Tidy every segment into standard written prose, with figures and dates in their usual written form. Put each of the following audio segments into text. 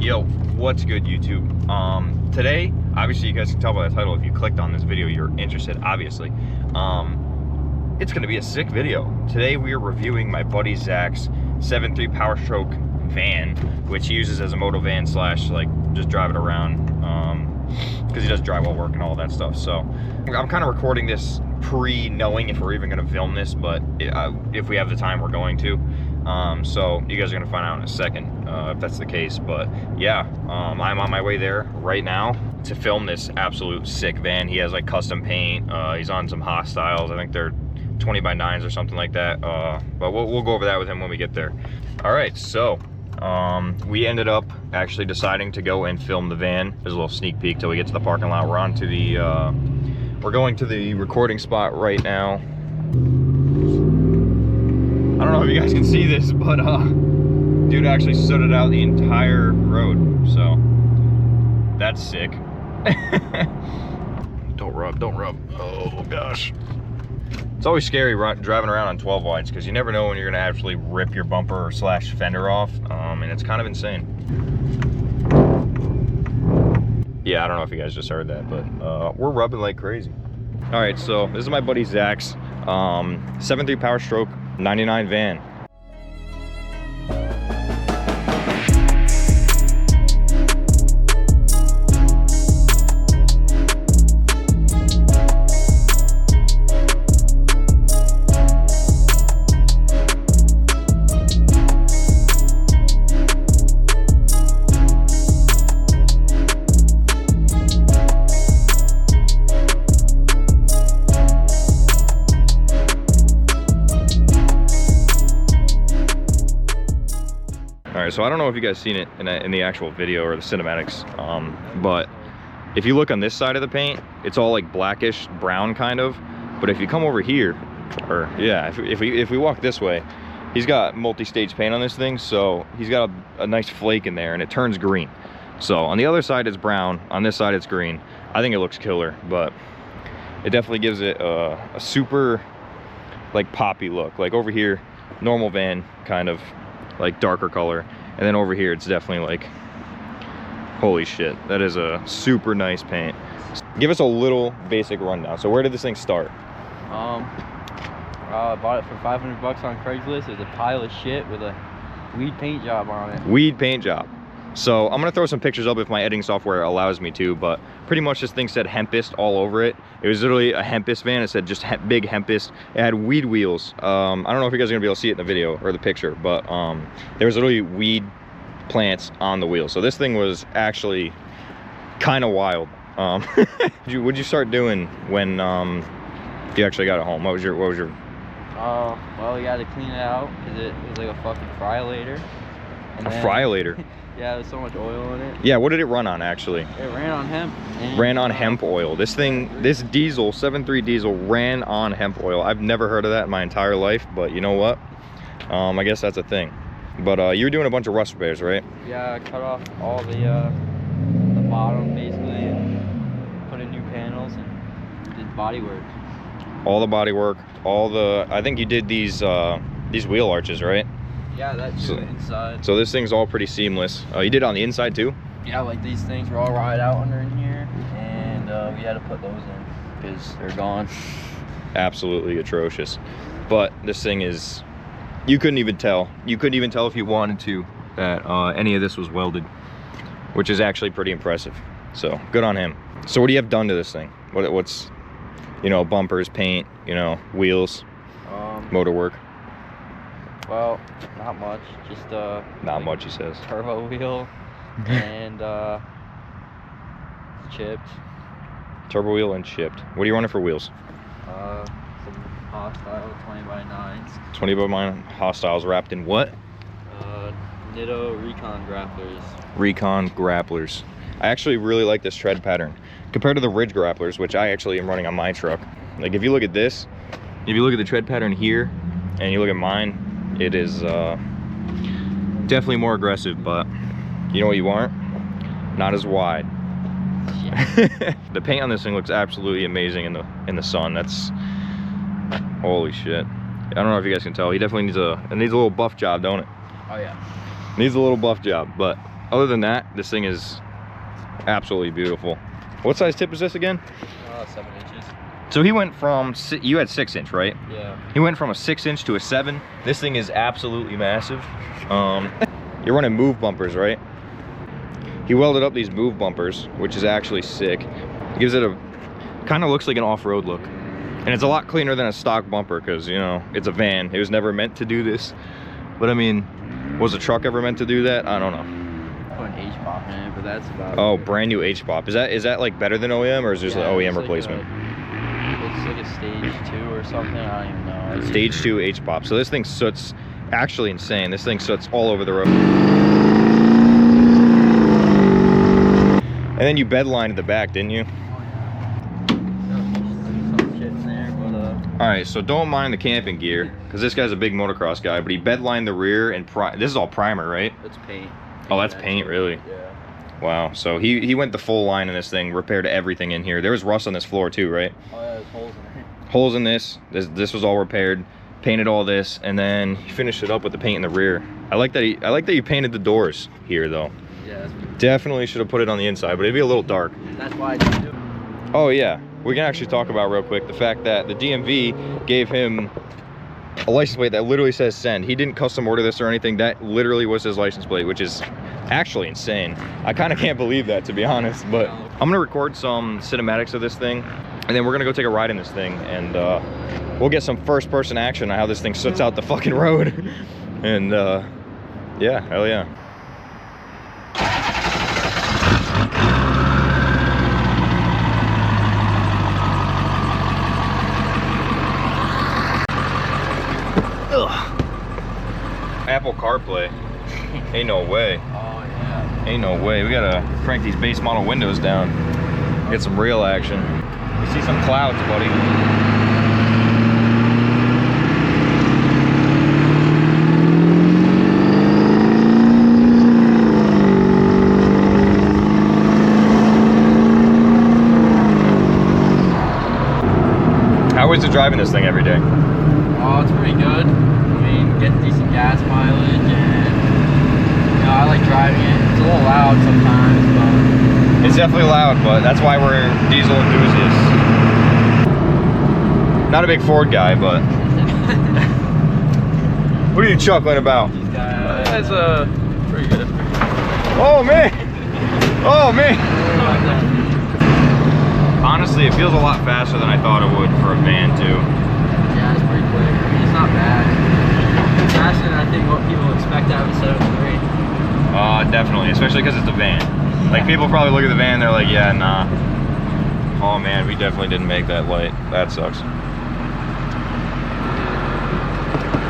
Yo, what's good, YouTube? Today, obviously you guys can tell by the title, if you clicked on this video, you're interested, obviously. It's gonna be a sick video. Today we are reviewing my buddy Zach's 7.3 Powerstroke van, which he uses as a moto van slash like just drive it around, because he does drywall work and all that stuff. So I'm kind of recording this pre-knowing if we're even gonna film this, but if we have the time, we're going to. So you guys are gonna find out in a second if that's the case. But yeah, I'm on my way there right now to film this absolute sick van. He has like custom paint. He's on some hostiles. I think they're 20 by 9s or something like that. But we'll go over that with him when we get there. All right, so we ended up actually deciding to go and film the van. There's a little sneak peek till we get to the parking lot. We're on to the we're going to the recording spot right now. I don't know if you guys can see this, but dude actually sooted out the entire road, so that's sick. Don't rub. Oh gosh. It's always scary driving around on 12 wides because you never know when you're gonna actually rip your bumper or slash fender off, and it's kind of insane. Yeah, I don't know if you guys just heard that, but we're rubbing like crazy. All right, so this is my buddy Zach's 7.3 Powerstroke 99 van. So I don't know if you guys seen it in the actual video or the cinematics, but if you look on this side of the paint, it's all like blackish brown kind of. But if you come over here, or yeah, if we walk this way, he's got multi-stage paint on this thing, so he's got a nice flake in there and it turns green. So on the other side it's brown, on this side it's green. I think it looks killer, but it definitely gives it a super like poppy look. Like over here, normal van kind of like darker color, and then over here it's definitely like, holy shit, that is a super nice paint. Give us a little basic rundown. So where did this thing start? I bought it for 500 bucks on Craigslist. It was a pile of shit with a weed paint job on it. Weed paint job. So I'm gonna throw some pictures up if my editing software allows me to, but pretty much this thing said Hempist all over it. It was literally a Hempist van. It said just big Hempist. It had weed wheels. I don't know if you guys are gonna be able to see it in the video or the picture, but there was literally weed plants on the wheels. So this thing was actually kind of wild. What'd you start doing when you actually got it home? What was your well, you got to clean it out because it was like a fucking fryolator. Fryolator? Yeah, there's so much oil in it. Yeah, what did it run on actually? It ran on hemp. Ran on hemp oil. This diesel, 7.3 diesel, ran on hemp oil. I've never heard of that in my entire life, but you know what? I guess that's a thing. But you were doing a bunch of rust repairs, right? Yeah, I cut off all the bottom basically and put in new panels and did body work. All the body work, I think you did these wheel arches, right? Yeah, that's inside. So this thing's all pretty seamless. You did it on the inside too? Yeah, like these things were all rotted out under in here, and we had to put those in because they're gone. Absolutely atrocious. But this thing is, you couldn't even tell. You couldn't even tell if you wanted to that any of this was welded, which is actually pretty impressive. So good on him. So what do you have done to this thing? What's, you know, bumpers, paint, you know, wheels, motor work? Well, not much. Just not like much, he says. Turbo wheel and chipped. Turbo wheel and chipped. What are you running for wheels? Some hostile 20 by 9s. 20 by 9 hostiles wrapped in what? Nitto Recon grapplers. Recon grapplers. I actually really like this tread pattern compared to the Ridge grapplers, which I actually am running on my truck. Like if you look at this, if you look at the tread pattern here and you look at mine, it is definitely more aggressive, but you know what you aren't? Not as wide. Yeah. The paint on this thing looks absolutely amazing in the sun. That's, holy shit. I don't know if you guys can tell. He definitely needs a little buff job, don't it? Oh yeah. Needs a little buff job, but other than that, this thing is absolutely beautiful. What size tip is this again? 7 inches. So he went from, you had 6-inch, right? Yeah. He went from a 6-inch to a 7. This thing is absolutely massive. You're running move bumpers, right? He welded up these move bumpers, which is actually sick. It gives it a, kind of looks like an off-road look. And it's a lot cleaner than a stock bumper because, you know, it's a van. It was never meant to do this. But I mean, was a truck ever meant to do that? I don't know. Put an H-pop in it, but that's about Oh, it. brand new H-pop. Is that like better than OEM, or is this an OEM it's replacement? It's like a stage 2 or something. I don't even know. Stage 2 H-pop. So this thing soots actually insane. This thing soots all over the road. And then you bedlined at the back, didn't you? All right, so don't mind the camping gear, because this guy's a big motocross guy, but he bedlined the rear and this is all primer, right? That's paint. Oh, that's paint, really? Yeah. Wow, so he went the full line in this thing, repaired everything in here. There was rust on this floor too, right? Oh yeah, there's holes in it. Holes in this. This was all repaired, painted all this, and then he finished it up with the paint in the rear. I like that he painted the doors here though. Yeah, that's Definitely should have put it on the inside, but it'd be a little dark. That's why I didn't do it. Oh yeah, we can actually talk about real quick the fact that the DMV gave him a license plate that literally says send. He didn't custom order this or anything. That literally was his license plate, which is actually insane. I kind of can't believe that, to be honest, but I'm gonna record some cinematics of this thing, and then we're gonna go take a ride in this thing, and we'll get some first person action on how this thing sits out the fucking road. And yeah, hell yeah. Apple CarPlay. Ain't no way. Oh yeah. Ain't no way. We gotta crank these base model windows down. Get some real action. You see some clouds, buddy. How is it driving this thing every day? Oh, it's pretty good. I mean, getting decent gas mileage, and you know, I like driving it. It's a little loud sometimes, but It's definitely loud, but that's why we're diesel enthusiasts. Not a big Ford guy, but what are you chuckling about? these guys. That's pretty good. Oh man! Oh man! Honestly, it feels a lot faster than I thought it would for a van too. Yeah, it's pretty quick. I mean, it's not bad. It's faster than I think what people expect out of a 7.3. Definitely, especially because it's a van. Like people probably look at the van, they're like, yeah, nah. Oh man, we definitely didn't make that light. That sucks.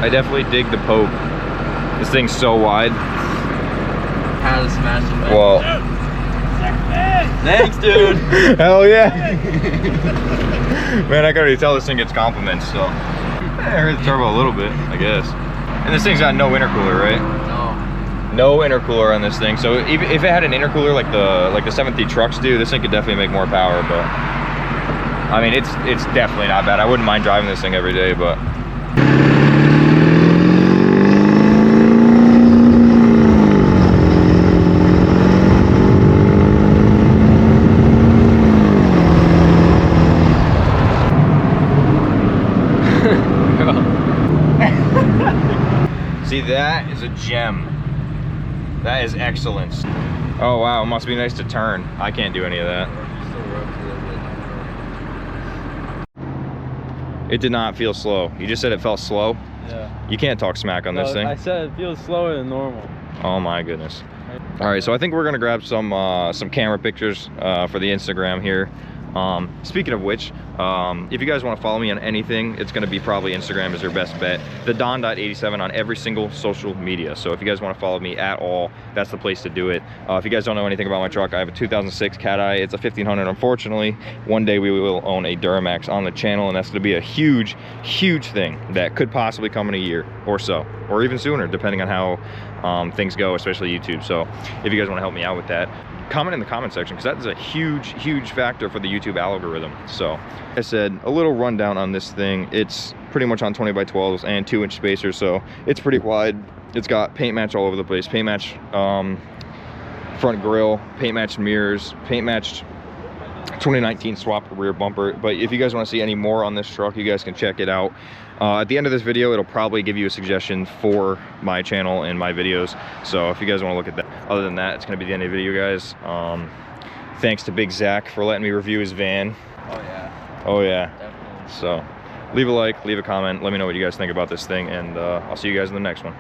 I definitely dig the poke. This thing's so wide. How to smash it. Whoa. Thanks, dude. Hell yeah. Man, I can already tell this thing gets compliments, so. I heard the turbo a little bit, I guess. And this thing's got no intercooler, right? No. No intercooler on this thing. So if it had an intercooler like the 7.3 trucks do, this thing could definitely make more power, but I mean, it's definitely not bad. I wouldn't mind driving this thing every day, but see, that is a gem. That is excellence. Oh wow, it must be nice to turn. I can't do any of that. It did not feel slow. You just said it felt slow? Yeah. You can't talk smack on this thing. I said it feels slower than normal. Oh my goodness. All right, so I think we're gonna grab some camera pictures for the Instagram here. Speaking of which, if you guys want to follow me on anything, it's going to be probably Instagram is your best bet. The Don.87 on every single social media. So if you guys want to follow me at all, that's the place to do it. If you guys don't know anything about my truck, I have a 2006 Cat Eye. It's a 1500. Unfortunately, one day we will own a Duramax on the channel, and that's going to be a huge, huge thing that could possibly come in a year or so, or even sooner, depending on how things go, especially YouTube. So if you guys want to help me out with that, comment in the comment section, because that is a huge, huge factor for the YouTube algorithm. So like I said, a little rundown on this thing. It's pretty much on 20x12s and 2-inch spacers, so it's pretty wide. It's got paint match all over the place. Paint match front grille, paint matched mirrors, paint matched 2019 swapped rear bumper. But if you guys want to see any more on this truck, you guys can check it out. At the end of this video, it'll probably give you a suggestion for my channel and my videos. So if you guys want to look at that, other than that, it's going to be the end of the video, guys. Thanks to Big Zach for letting me review his van. Oh yeah. Oh yeah. Definitely. So leave a like, leave a comment, let me know what you guys think about this thing, and I'll see you guys in the next one.